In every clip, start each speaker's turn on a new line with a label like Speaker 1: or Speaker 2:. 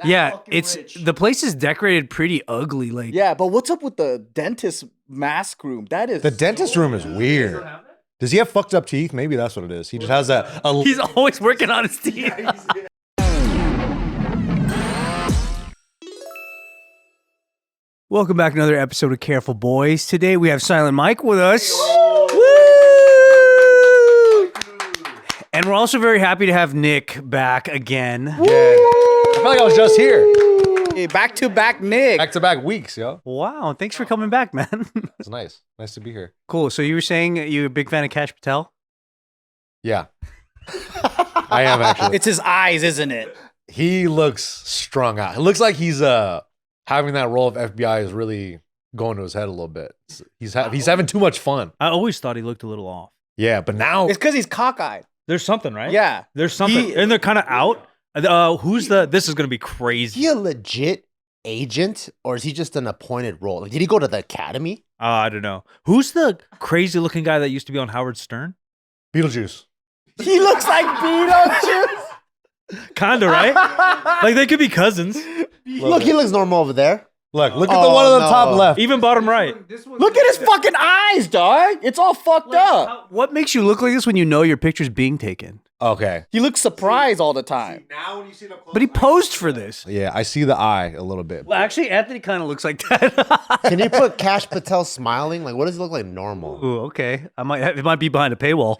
Speaker 1: Yeah, the place is decorated pretty ugly. Like,
Speaker 2: yeah, but what's up with the dentist mask room? That is
Speaker 3: the dentist room is weird. Does he have fucked up teeth? Maybe that's what it is. He just has that.
Speaker 1: He's always working on his teeth. Welcome back to another episode of Careful Boys. Today we have Silent Mike with us. Woo! And we're also very happy to have Nick back again.
Speaker 3: Yeah. I feel like I was just here.
Speaker 2: Hey, back-to-back Nick.
Speaker 3: Back-to-back weeks, yo.
Speaker 1: Wow, thanks for coming back, man.
Speaker 3: It's nice. Nice to be here.
Speaker 1: Cool. So you were saying you're a big fan of Kash Patel?
Speaker 3: Yeah. I am actually.
Speaker 2: It's his eyes, isn't it?
Speaker 3: He looks strung out. It looks like he's having that role of FBI is really going to his head a little bit. He's having too much fun.
Speaker 1: I always thought he looked a little off.
Speaker 3: Yeah, but now
Speaker 2: It's because he's cockeyed.
Speaker 1: There's something, right?
Speaker 2: Yeah.
Speaker 1: There's something. And they're kind of out. This is going to be crazy.
Speaker 4: Is he a legit agent or is he just an appointed role? Like, did he go to the academy?
Speaker 1: I don't know. Who's the crazy looking guy that used to be on Howard Stern?
Speaker 3: Beetlejuice.
Speaker 2: He looks like Beetlejuice.
Speaker 1: Kinda, right? Like they could be cousins.
Speaker 4: Look, he looks normal over there.
Speaker 3: Look at the one on the top left.
Speaker 1: Even bottom right.
Speaker 2: Look at his fucking eyes, dog. It's all fucked up.
Speaker 1: What makes you look like this when you know your picture's being taken?
Speaker 3: Okay.
Speaker 2: He looks surprised all the time.
Speaker 4: Now when you see the close
Speaker 1: But he posed for this.
Speaker 3: Yeah, I see the eye a little bit.
Speaker 1: Well, actually, Anthony kind of looks like that.
Speaker 4: Can you put Kash Patel smiling? Like, what does he look like normal?
Speaker 1: Ooh, okay. It might be behind a paywall.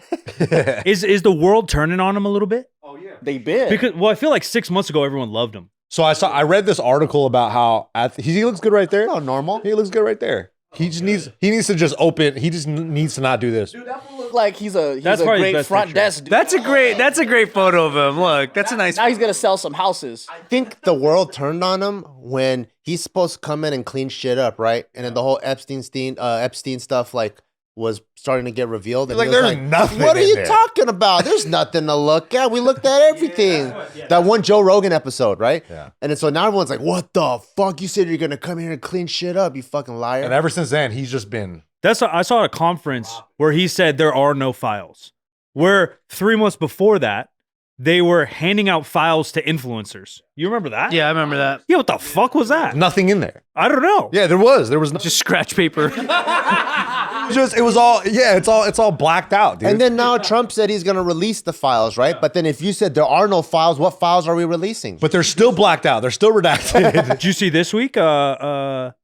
Speaker 1: Is the world turning on him a little bit?
Speaker 2: Oh yeah, they bid.
Speaker 1: Because I feel like 6 months ago everyone loved him.
Speaker 3: So I read this article about how he looks good right there.
Speaker 4: Oh, normal.
Speaker 3: He looks good right there. He needs to just open. He just needs to not do this.
Speaker 2: Dude, that look like he's a
Speaker 1: That's probably his
Speaker 2: great
Speaker 1: best
Speaker 2: front
Speaker 1: picture.
Speaker 2: desk dude.
Speaker 1: That's a great photo of him. Look, that's a nice.
Speaker 2: Now he's gonna sell some houses.
Speaker 4: I think the world turned on him when he's supposed to come in and clean shit up, right? And then the whole Epstein stuff was starting to get revealed. And
Speaker 3: Like,
Speaker 4: he was
Speaker 3: there's nothing
Speaker 4: What are
Speaker 3: in
Speaker 4: you
Speaker 3: there."
Speaker 4: talking about? There's nothing to look at. We looked at everything. That one Joe Rogan episode, right?
Speaker 3: Yeah.
Speaker 4: And then so now everyone's like, "What the fuck? You said you're gonna come here and clean shit up, you fucking liar."
Speaker 3: And ever since then, he's just been.
Speaker 1: I saw at a conference where he said there are no files. Where 3 months before that, they were handing out files to influencers. You remember that? Yeah, I remember that. Yeah, what the fuck was that?
Speaker 3: Nothing in there.
Speaker 1: I don't know.
Speaker 3: Yeah, there was
Speaker 1: Just scratch paper.
Speaker 3: it's all blacked out, dude.
Speaker 4: And then now Trump said he's going to release the files, right? But then if you said there are no files, what files are we releasing?
Speaker 3: But they're still blacked out. They're still redacted.
Speaker 1: Did you see this week? The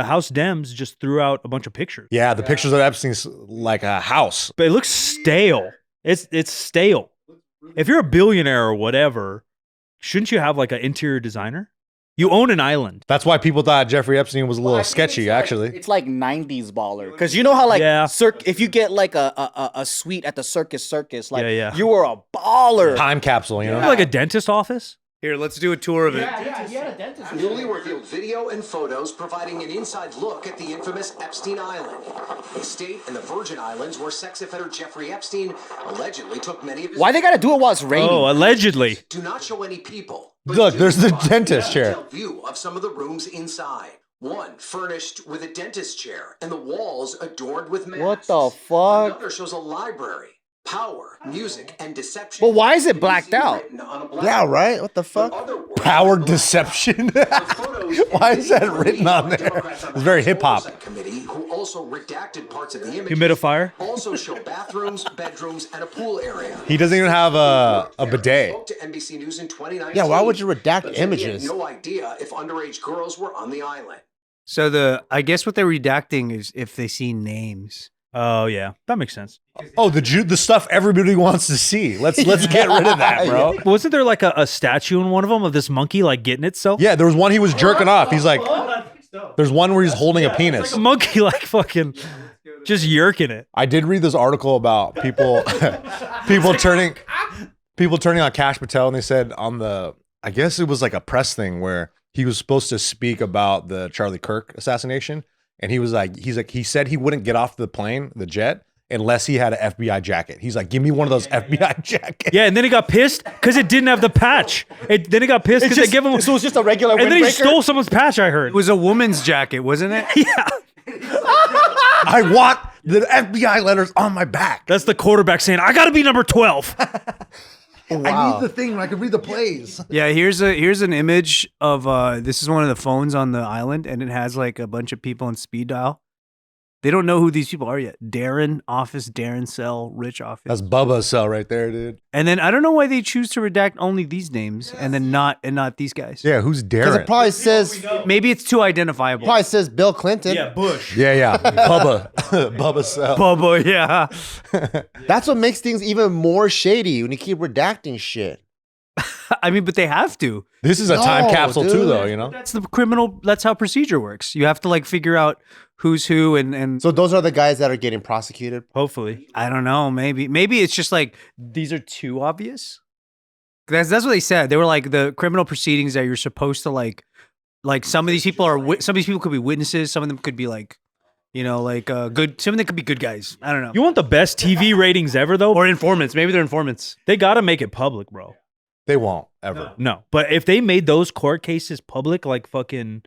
Speaker 1: House Dems just threw out a bunch of pictures.
Speaker 3: Yeah, the pictures of Epstein's like a house.
Speaker 1: But it looks stale. It's stale. If you're a billionaire or whatever, shouldn't you have like an interior designer? You own an island.
Speaker 3: That's why people thought Jeffrey Epstein was a little sketchy, actually.
Speaker 2: It's like 90s baller. Because you know how, like,
Speaker 1: Yeah.
Speaker 2: if you get, like, a suite at the circus, like,
Speaker 1: Yeah.
Speaker 2: you were a baller.
Speaker 3: Time capsule, you know?
Speaker 1: Like a dentist office? Here, let's do a tour of it.
Speaker 2: Yeah, he had a dentist.
Speaker 5: Newly revealed video and photos providing an inside look at the infamous Epstein Island, a state in the Virgin Islands where sex offender Jeffrey Epstein allegedly took many of his.
Speaker 2: Why they gotta do it while it's raining?
Speaker 1: Oh, allegedly.
Speaker 5: Do not show any people. but
Speaker 3: Look,
Speaker 5: do
Speaker 3: there's the
Speaker 5: show a
Speaker 3: dentist chair.
Speaker 5: detailed view of some of the rooms inside. One furnished with a dentist chair and the walls adorned with masks.
Speaker 2: What the fuck?
Speaker 5: Another shows a library. Power, music, and deception.
Speaker 2: But why is it blacked out?
Speaker 5: Written on a black
Speaker 4: Yeah, right? What the fuck?
Speaker 5: Other words,
Speaker 3: Power deception. Why is that written on there? It's very hip-hop.
Speaker 5: Committee, who also redacted parts of the image.
Speaker 1: Humidifier?
Speaker 5: Also show bathrooms, bedrooms, and a pool area.
Speaker 3: He doesn't even have a bidet.
Speaker 5: Spoke to NBC News in 2019.
Speaker 4: Yeah, why would you redact
Speaker 5: but said he had
Speaker 4: images?
Speaker 5: no idea if underage girls were on the island.
Speaker 1: So I guess what they're redacting is if they see names. Oh yeah, that makes sense.
Speaker 3: Oh, the stuff everybody wants to see. Let's get rid of that, bro.
Speaker 1: Wasn't there like a statue in one of them of this monkey like getting itself?
Speaker 3: Yeah, there was one he was jerking off. He's like, there's one where he's holding a penis.
Speaker 1: A monkey like fucking just yerking it.
Speaker 3: I did read this article about people turning on Kash Patel, and they said I guess it was like a press thing where he was supposed to speak about the Charlie Kirk assassination, and he said he wouldn't get off the plane, the jet, unless he had an FBI jacket. He's like, give me one of those FBI jackets.
Speaker 1: Yeah, and then he got pissed because it didn't have the patch. Then he got pissed because they give him.
Speaker 2: So it's just a regular
Speaker 1: And then he
Speaker 2: windbreaker?
Speaker 1: stole someone's patch. I heard.
Speaker 6: It was a woman's jacket, wasn't it?
Speaker 1: Yeah,
Speaker 3: I want the FBI letters on my back.
Speaker 1: that's the quarterback saying, "I got to be number 12."
Speaker 4: Wow.
Speaker 3: I need the thing where I can read the plays.
Speaker 6: Yeah, here's an image of this is one of the phones on the island, and it has like a bunch of people on speed dial. They don't know who these people are yet. Darren office, Darren cell, Rich office.
Speaker 3: That's Bubba's cell right there, dude.
Speaker 6: And then I don't know why they choose to redact only these names and then not these guys.
Speaker 3: Yeah, who's
Speaker 4: Because
Speaker 3: Darren?
Speaker 4: it probably says
Speaker 6: Maybe it's too identifiable.
Speaker 4: probably says Bill Clinton.
Speaker 1: Yeah, Bush.
Speaker 3: Yeah. Bubba. Bubba's cell.
Speaker 6: Bubba, yeah.
Speaker 4: That's what makes things even more shady when you keep redacting shit.
Speaker 6: I mean, but they have to.
Speaker 3: This is a time
Speaker 4: No,
Speaker 3: capsule too,
Speaker 4: dude.
Speaker 3: though, you know?
Speaker 6: That's the criminal. That's how procedure works. You have to like figure out who's who and
Speaker 4: So those are the guys that are getting prosecuted.
Speaker 1: Hopefully.
Speaker 6: I don't know. Maybe it's just like these are too obvious. That's what they said. They were like the criminal proceedings that you're supposed to like some of these people are some of these people could be witnesses. Some of them could be like, good. Some of them could be good guys. I don't know.
Speaker 1: You want the best TV ratings ever, though?
Speaker 6: Or informants. Maybe they're informants.
Speaker 1: They got to make it public, bro.
Speaker 3: They won't, ever.
Speaker 1: No. But if they made those court cases public, like fucking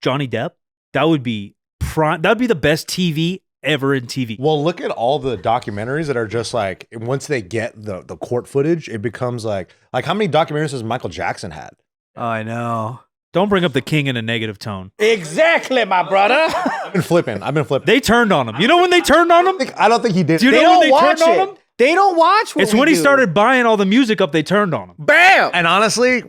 Speaker 1: Johnny Depp, that would be prime. That would be the best TV ever in TV.
Speaker 3: Well, look at all the documentaries that are just like, once they get the court footage, it becomes like how many documentaries has Michael Jackson had?
Speaker 6: Oh, I know.
Speaker 1: Don't bring up the king in a negative tone.
Speaker 2: Exactly, my brother.
Speaker 3: I've been flipping.
Speaker 1: They turned on him. You know when they turned on him?
Speaker 3: I don't think he did.
Speaker 1: Do you
Speaker 2: They
Speaker 1: know when
Speaker 2: don't
Speaker 1: they
Speaker 2: watch
Speaker 1: turned on
Speaker 2: it.
Speaker 1: him?
Speaker 2: They don't watch what
Speaker 1: It's
Speaker 2: we
Speaker 1: when he
Speaker 2: do.
Speaker 1: started buying all the music up, they turned on him.
Speaker 2: Bam!
Speaker 3: And honestly,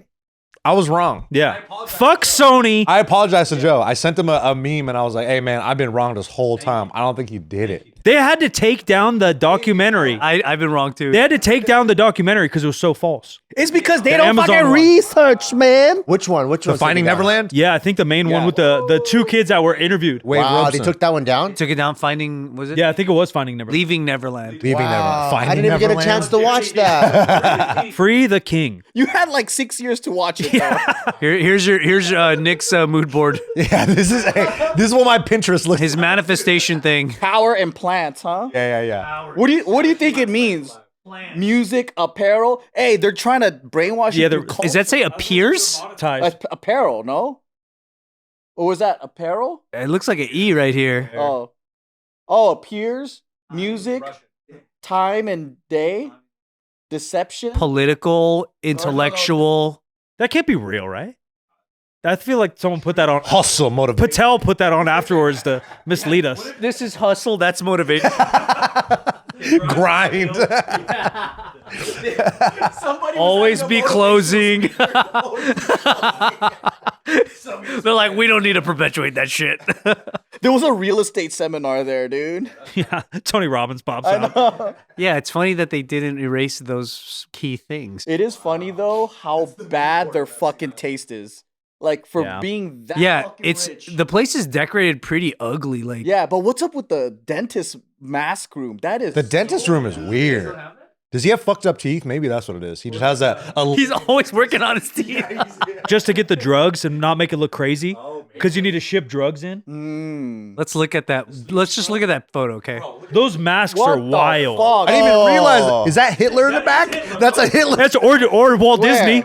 Speaker 3: I was wrong.
Speaker 1: Yeah. Fuck Sony.
Speaker 3: I apologize to Joe. I sent him a meme and I was like, hey, man, I've been wrong this whole time. I don't think he did it.
Speaker 1: They had to take down the documentary.
Speaker 6: I've been wrong too.
Speaker 1: They had to take down the documentary because it was so false.
Speaker 2: It's because they
Speaker 1: The
Speaker 2: don't
Speaker 1: Amazon
Speaker 2: fucking
Speaker 1: one.
Speaker 2: research, man.
Speaker 4: Which one? Which one?
Speaker 3: The Finding Neverland?
Speaker 1: Yeah, I think the main one with the two kids that were interviewed.
Speaker 3: Wade
Speaker 4: Wow,
Speaker 3: Robson.
Speaker 4: they took that one down?
Speaker 6: Took it down. Finding was it?
Speaker 1: Yeah, I think it was Finding Neverland.
Speaker 6: Leaving Neverland.
Speaker 3: Leaving Neverland.
Speaker 4: Wow,
Speaker 3: Finding
Speaker 4: I didn't even get a
Speaker 3: Neverland?
Speaker 4: chance to watch that.
Speaker 1: Free the King.
Speaker 2: You had like 6 years to watch it, though.
Speaker 6: Here's Nick's mood board.
Speaker 3: Yeah, this is what my Pinterest looks.
Speaker 6: His manifestation thing.
Speaker 2: Power and plants, huh?
Speaker 3: Yeah.
Speaker 2: What do you think it means? Music, apparel. Hey, they're trying to brainwash you.
Speaker 1: Yeah,
Speaker 2: through
Speaker 6: Does that say appears?
Speaker 1: Ties.
Speaker 2: apparel? No. Or was that apparel?
Speaker 6: It looks like an E right here.
Speaker 2: Oh, appears. Music, time and day, deception.
Speaker 6: Political, intellectual.
Speaker 1: That can't be real, right? I feel like someone put that on.
Speaker 3: Hustle motivation.
Speaker 1: Patel put that on afterwards to mislead us.
Speaker 6: This is hustle. That's motivation.
Speaker 3: Grind.
Speaker 6: Always be closing. They're like, we don't need to perpetuate that shit.
Speaker 2: There was a real estate seminar there, dude.
Speaker 1: Yeah, Tony Robbins pops out.
Speaker 6: Yeah, it's funny that they didn't erase those key things.
Speaker 2: It is funny though how bad their fucking taste is. Like for
Speaker 1: Yeah.
Speaker 2: being that.
Speaker 6: Yeah,
Speaker 2: fucking
Speaker 6: it's
Speaker 2: rich.
Speaker 6: the place is decorated pretty ugly. Like,
Speaker 2: Yeah, but what's up with the dentist mask room? That is
Speaker 3: The dentist room is weird. Does he have fucked up teeth? Maybe that's what it is. He just has
Speaker 6: he's always working on his teeth.
Speaker 1: Just to get the drugs and not make it look crazy. Because you need to ship drugs in.
Speaker 6: Let's look at that. Let's just look at that photo, okay?
Speaker 1: Those masks
Speaker 2: what
Speaker 1: are
Speaker 2: the
Speaker 1: wild.
Speaker 2: fuck?
Speaker 3: I didn't even realize. Is that Hitler in the back? That's a Hitler.
Speaker 1: That's or Walt Disney.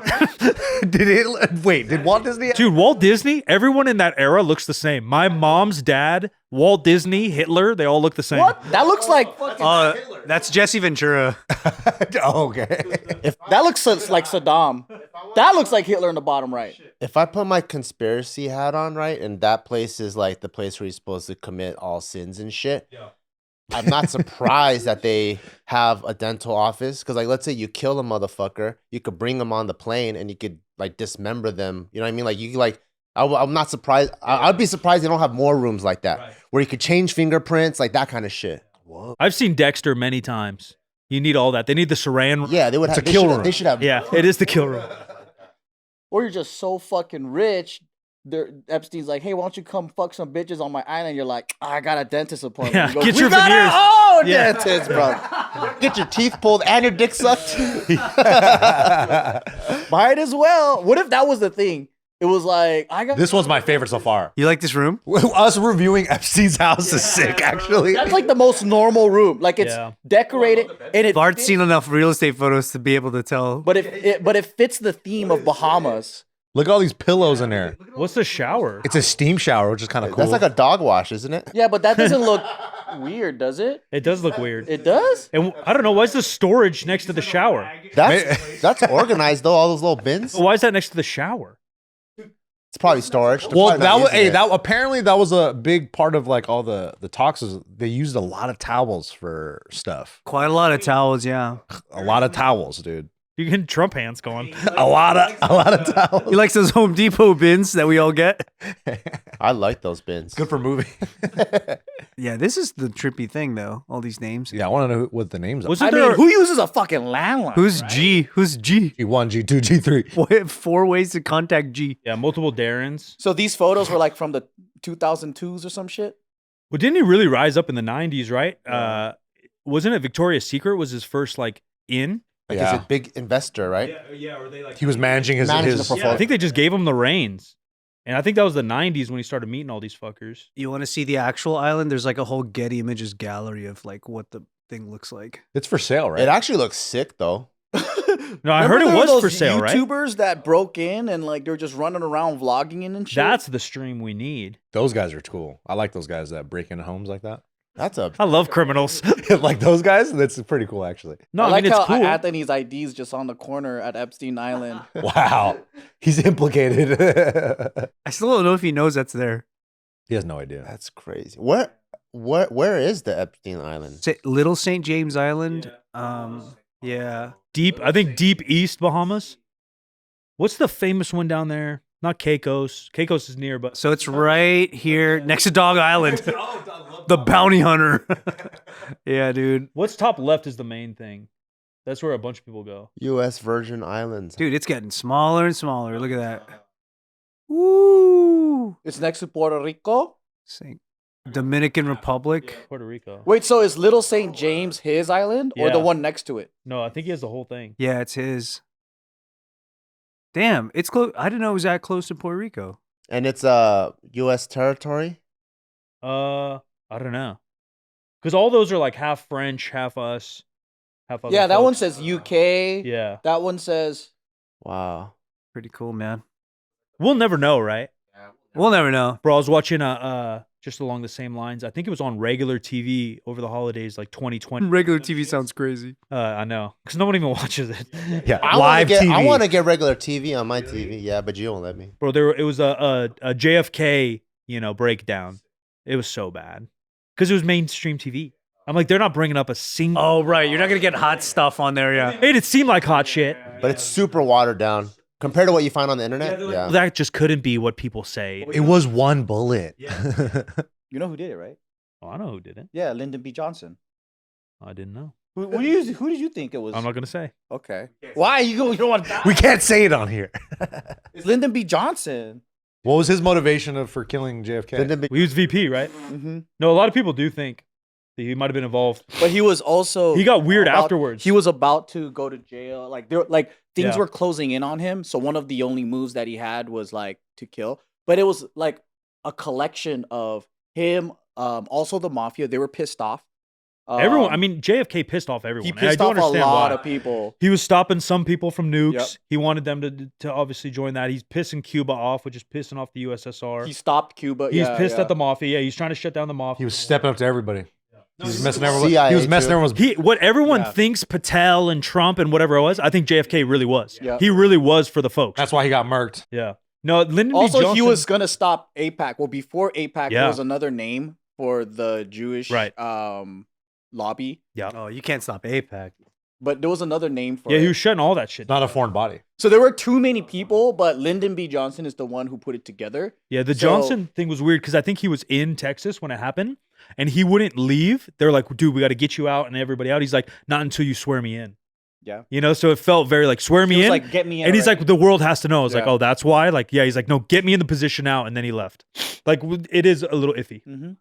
Speaker 3: Did Hitler? Wait, did Walt Disney?
Speaker 1: Dude, Walt Disney, everyone in that era looks the same. My mom's dad, Walt Disney, Hitler, they all look the same.
Speaker 2: What? That looks like
Speaker 6: That's Jesse Ventura.
Speaker 3: Oh, okay.
Speaker 2: that looks like Saddam. That looks like Hitler in the bottom right.
Speaker 4: If I put my conspiracy hat on, right, and that place is like the place where you're supposed to commit all sins and shit, I'm not surprised that they have a dental office. Because, like, let's say you kill a motherfucker, you could bring them on the plane and you could, like, dismember them. You know what I mean? Like, you could, like, I'm not surprised. I'd be surprised they don't have more rooms like that where you could change fingerprints, like that kind of shit.
Speaker 1: I've seen Dexter many times. You need all that. They need the saran.
Speaker 4: Yeah, they would have.
Speaker 3: a kill room.
Speaker 4: They should have.
Speaker 1: Yeah, it is the kill room.
Speaker 2: Or you're just so fucking rich. Epstein's like, hey, why don't you come fuck some bitches on my island? You're like, I got a dentist appointment.
Speaker 1: Yeah,
Speaker 2: He goes,
Speaker 1: get
Speaker 2: "We
Speaker 1: your
Speaker 2: got
Speaker 1: veneers."
Speaker 2: our own
Speaker 1: Yeah.
Speaker 2: dentist, bro.
Speaker 4: Get your teeth pulled and your dick sucked.
Speaker 2: Might as well. What if that was the thing? It was like, I got.
Speaker 3: This one's my favorite so far.
Speaker 6: You like this room?
Speaker 3: Us reviewing Epstein's house is sick, actually.
Speaker 2: That's like the most normal room. Like it's
Speaker 1: Yeah.
Speaker 2: decorated and it.
Speaker 6: Bart's
Speaker 2: fits-
Speaker 6: seen enough real estate photos to be able to tell.
Speaker 2: But it fits the theme of Bahamas.
Speaker 3: Look at all these pillows in there.
Speaker 1: What's the shower?
Speaker 3: It's a steam shower, which is kind of cool.
Speaker 4: That's like a dog wash, isn't it?
Speaker 2: Yeah, but that doesn't look. weird, does it?
Speaker 1: It does look weird.
Speaker 2: It does?
Speaker 1: And I don't know, why is the storage next to the shower?
Speaker 4: That's organized though. All those little bins.
Speaker 1: Why is that next to the shower?
Speaker 4: It's probably storage. They're
Speaker 3: Well,
Speaker 4: probably
Speaker 3: that
Speaker 4: not
Speaker 3: was
Speaker 4: using it.
Speaker 3: that apparently that was a big part of like all the talks. Was they used a lot of towels for stuff.
Speaker 6: Quite a lot of towels, yeah.
Speaker 3: A lot of towels, dude.
Speaker 1: You're getting Trump hands going.
Speaker 3: A lot of towels.
Speaker 6: He likes those Home Depot bins that we all get.
Speaker 4: I like those bins.
Speaker 3: Good for movie.
Speaker 6: Yeah, this is the trippy thing, though. All these names.
Speaker 3: Yeah, I want to know what the names are.
Speaker 1: Wasn't
Speaker 2: I
Speaker 1: there
Speaker 2: mean, who uses a fucking landline?
Speaker 6: Who's G? Who's G?
Speaker 3: G1, G2, G3.
Speaker 6: What, 4 ways to contact G.
Speaker 1: yeah, multiple Darrens.
Speaker 2: So these photos were like from the 2002s or some shit?
Speaker 1: Well, didn't he really rise up in the 90s, right? Wasn't it Victoria's Secret was his first like in?
Speaker 4: Like
Speaker 3: Yeah.
Speaker 4: he's a big investor, right?
Speaker 1: Yeah, or they like
Speaker 3: He was managing his.
Speaker 4: Managing
Speaker 3: his
Speaker 4: the
Speaker 1: I think they just gave him the reins. And I think that was the 90s when he started meeting all these fuckers.
Speaker 6: You want to see the actual island? There's like a whole Getty Images gallery of like what the thing looks like.
Speaker 3: It's for sale, right?
Speaker 4: It actually looks sick though.
Speaker 1: No, I
Speaker 2: Remember
Speaker 1: heard it
Speaker 2: there were
Speaker 1: was
Speaker 2: those
Speaker 1: for sale, right?
Speaker 2: YouTubers that broke in and like they were just running around vlogging and shit.
Speaker 1: That's the stream we need.
Speaker 3: Those guys are cool. I like those guys that break into homes like that.
Speaker 4: That's a
Speaker 1: I love criminals.
Speaker 3: Like those guys. That's pretty cool, actually.
Speaker 1: No,
Speaker 2: I
Speaker 1: I
Speaker 2: like
Speaker 1: mean, it's
Speaker 2: how
Speaker 1: cool.
Speaker 2: Anthony's ID's just on the corner at Epstein Island.
Speaker 3: Wow, he's implicated.
Speaker 6: I still don't know if he knows that's there.
Speaker 3: He has no idea.
Speaker 4: That's crazy. Where is the Epstein Island?
Speaker 6: Little St. James Island. Yeah.
Speaker 1: I think deep east Bahamas. What's the famous one down there? Not Caicos. Caicos is near, but
Speaker 6: So it's right here next to Dog Island. The bounty hunter. Yeah, dude.
Speaker 1: what's top left is the main thing. That's where a bunch of people go.
Speaker 4: U.S. Virgin Islands.
Speaker 6: Dude, it's getting smaller and smaller. Look at that. Woo!
Speaker 2: It's next to Puerto Rico.
Speaker 6: Dominican Republic.
Speaker 1: Puerto Rico.
Speaker 2: Wait, so is Little St. James his island or
Speaker 1: Yeah.
Speaker 2: the one next to it?
Speaker 1: No, I think he has the whole thing.
Speaker 6: Yeah, it's his. Damn, it's close. I didn't know it was that close to Puerto Rico.
Speaker 4: And it's U.S. territory.
Speaker 1: I don't know. Because all those are like half French, half us, half other
Speaker 2: Yeah, that one
Speaker 1: folks.
Speaker 2: says UK.
Speaker 1: Yeah.
Speaker 2: That one says
Speaker 4: Wow.
Speaker 6: Pretty cool, man.
Speaker 1: We'll never know, right?
Speaker 6: We'll never know.
Speaker 1: Bro, I was watching just along the same lines. I think it was on regular TV over the holidays, like 2020.
Speaker 6: Regular TV sounds crazy.
Speaker 1: I know, because no one even watches it.
Speaker 3: Yeah,
Speaker 4: I
Speaker 3: live TV.
Speaker 4: I want to get regular TV on my TV. Yeah, but you won't let me.
Speaker 1: Bro, it was a JFK, breakdown. It was so bad because it was mainstream TV. I'm like, they're not bringing up a single.
Speaker 6: Oh, right. You're not going to get hot stuff on there, yeah.
Speaker 1: It seemed like hot shit.
Speaker 4: But it's super watered down compared to what you find on the internet. Yeah.
Speaker 1: That just couldn't be what people say.
Speaker 3: It was one bullet.
Speaker 2: you know who did it, right?
Speaker 1: Oh, I know who did it.
Speaker 2: Yeah, Lyndon B. Johnson.
Speaker 1: I didn't know.
Speaker 2: Who did you think it was?
Speaker 1: I'm not gonna say.
Speaker 2: Okay. Why you don't want to?
Speaker 3: We can't say it on here.
Speaker 2: It's Lyndon B. Johnson.
Speaker 3: What was his motivation for killing JFK?
Speaker 1: He was VP, right?
Speaker 2: Mm-hmm.
Speaker 1: No, a lot of people do think that he might have been involved.
Speaker 2: But he was also
Speaker 1: He got weird afterwards.
Speaker 2: He was about to go to jail. Like things
Speaker 1: Yeah.
Speaker 2: were closing in on him. So one of the only moves that he had was like to kill. But it was like a collection of him. Also the mafia. They were pissed off.
Speaker 1: Everyone. I mean, JFK pissed off everyone.
Speaker 2: He
Speaker 1: and I
Speaker 2: pissed
Speaker 1: do
Speaker 2: off a
Speaker 1: understand
Speaker 2: lot
Speaker 1: why.
Speaker 2: of people.
Speaker 1: He was stopping some people from nukes.
Speaker 2: Yep.
Speaker 1: He wanted them to obviously join that. He's pissing Cuba off, which is pissing off the USSR.
Speaker 2: He stopped Cuba.
Speaker 1: He's pissed at the mafia. Yeah, he's trying to shut down the mafia.
Speaker 3: He was stepping up to everybody. He was messing everyone.
Speaker 4: CIA
Speaker 3: He was messing
Speaker 4: too.
Speaker 3: everyone's.
Speaker 1: What everyone
Speaker 2: Yeah.
Speaker 1: thinks Patel and Trump and whatever it was, I think JFK really was.
Speaker 2: Yeah.
Speaker 1: He really was for the folks.
Speaker 3: That's why he got murked.
Speaker 1: Yeah. No, Lyndon B.
Speaker 2: Also,
Speaker 1: Johnson,
Speaker 2: he was gonna stop AIPAC. Well, before AIPAC,
Speaker 1: Yeah.
Speaker 2: there was another name for the Jewish
Speaker 1: Right.
Speaker 2: lobby.
Speaker 1: Yeah.
Speaker 6: Oh, you can't stop APAC.
Speaker 2: But there was another name for
Speaker 1: Yeah,
Speaker 2: it.
Speaker 1: he was shutting all that shit down.
Speaker 3: Not a foreign body.
Speaker 2: So there were too many people, but Lyndon B. Johnson is the one who put it together.
Speaker 1: Yeah, the
Speaker 2: So-
Speaker 1: Johnson thing was weird because I think he was in Texas when it happened and he wouldn't leave. They're like, dude, we got to get you out and everybody out. He's like, not until you swear me in.
Speaker 2: Yeah.
Speaker 1: So it felt very like, swear me
Speaker 2: He was
Speaker 1: in.
Speaker 2: like, get me in.
Speaker 1: And he's
Speaker 2: already.
Speaker 1: like, the world has to know. I was like,
Speaker 2: Yeah.
Speaker 1: oh, that's why? Like, yeah, he's like, no, get me in the position now. And then he left. Like, it is a little iffy.
Speaker 2: Mhm.